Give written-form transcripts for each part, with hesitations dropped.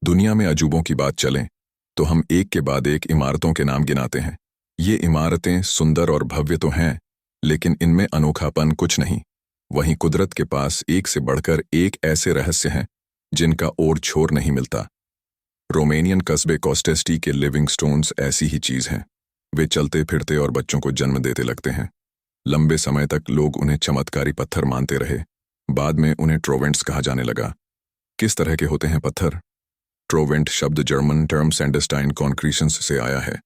दुनिया में अजूबों की बात चले तो हम एक के बाद एक इमारतों के नाम गिनाते हैं। ये इमारतें सुंदर और भव्य तो हैं, लेकिन इनमें अनोखापन कुछ नहीं। वहीं कुदरत के पास एक से बढ़कर एक ऐसे रहस्य हैं जिनका और छोर नहीं मिलता। रोमेनियन कस्बे कॉस्टेस्टी के लिविंग स्टोन्स ऐसी ही चीज हैं। वे चलते फिरते और बच्चों को जन्म देते लगते हैं। लंबे समय तक लोग उन्हें चमत्कारी पत्थर मानते रहे। बाद में उन्हें ट्रोवेंट्स कहा जाने लगा। किस तरह के होते हैं पत्थर? ट्रोवेंट शब्द जर्मन टर्म सैंडस्टाइन कॉन्क्रीशंस से आया है,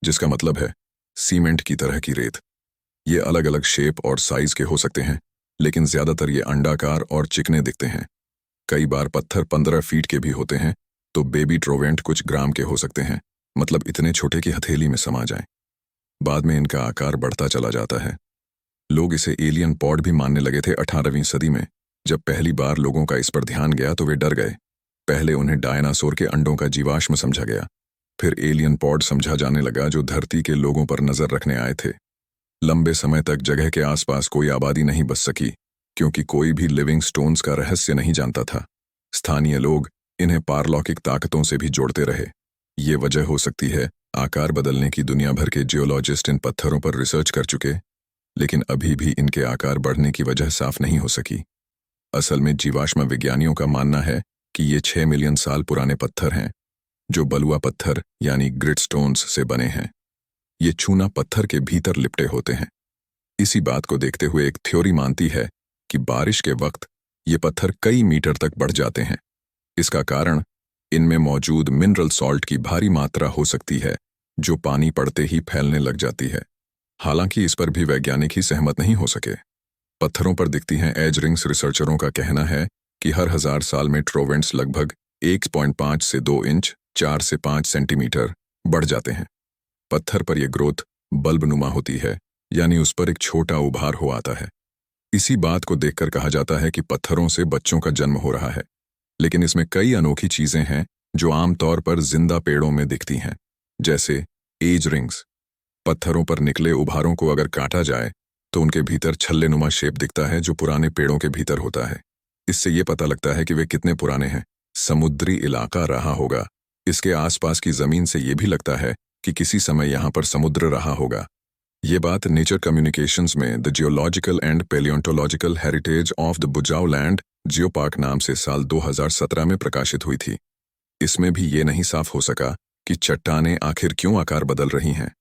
जिसका मतलब है सीमेंट की तरह की रेत। ये अलग अलग शेप और साइज के हो सकते हैं, लेकिन ज्यादातर ये अंडाकार और चिकने दिखते हैं। कई बार पत्थर 15 फीट के भी होते हैं, तो बेबी ट्रोवेंट कुछ ग्राम के हो सकते हैं, मतलब इतने छोटे कि हथेली में समा जाएं। बाद में इनका आकार बढ़ता चला जाता है। लोग इसे एलियन पॉड भी मानने लगे थे 18वीं सदी में। जब पहली बार लोगों का इस पर ध्यान गया तो वे डर गए। पहले उन्हें डायनासोर के अंडों का जीवाश्म समझा गया, फिर एलियन पॉड समझा जाने लगा जो धरती के लोगों पर नजर रखने आए थे। लंबे समय तक जगह के आसपास कोई आबादी नहीं बस सकी, क्योंकि कोई भी लिविंग स्टोन्स का रहस्य नहीं जानता था। स्थानीय लोग इन्हें पारलौकिक ताकतों से भी जोड़ते रहे। ये वजह हो सकती है आकार बदलने की। दुनिया भर के जियोलॉजिस्ट इन पत्थरों पर रिसर्च कर चुके, लेकिन अभी भी इनके आकार बढ़ने की वजह साफ नहीं हो सकी। असल में जीवाश्म विज्ञानियों का मानना है कि ये 6 मिलियन साल पुराने पत्थर हैं, जो बलुआ पत्थर यानी ग्रिट स्टोन्स से बने हैं। ये चूना पत्थर के भीतर लिपटे होते हैं। इसी बात को देखते हुए एक थ्योरी मानती है कि बारिश के वक्त ये पत्थर कई मीटर तक बढ़ जाते हैं। इसका कारण इनमें मौजूद मिनरल सॉल्ट की भारी मात्रा हो सकती है, जो पानी पड़ते ही फैलने लग जाती है। हालांकि इस पर भी वैज्ञानिक ही सहमत नहीं हो सके। पत्थरों पर दिखती हैं एज रिंग्स। रिसर्चरों का कहना है कि हर 1000 साल में ट्रोवेंट्स लगभग 1.5 से 2 इंच 4 से 5 सेंटीमीटर बढ़ जाते हैं। पत्थर पर यह ग्रोथ बल्बनुमा होती है, यानी उस पर एक छोटा उभार हो आता है। इसी बात को देखकर कहा जाता है कि पत्थरों से बच्चों का जन्म हो रहा है। लेकिन इसमें कई अनोखी चीजें हैं जो आमतौर पर जिंदा पेड़ों में दिखती हैं, जैसे एज रिंग्स। पत्थरों पर निकले उभारों को अगर काटा जाए तो उनके भीतर छल्लेनुमा शेप दिखता है, जो पुराने पेड़ों के भीतर होता है। इससे ये पता लगता है कि वे कितने पुराने हैं। समुद्री इलाका रहा होगा। इसके आसपास की जमीन से ये भी लगता है कि किसी समय यहाँ पर समुद्र रहा होगा। ये बात नेचर कम्युनिकेशंस में the geological and palaeontological heritage of the Buzau land geopark नाम से साल 2017 में प्रकाशित हुई थी। इसमें भी ये नहीं साफ हो सका कि चट्टानें आखिर क्यों आकार बदल रही हैं।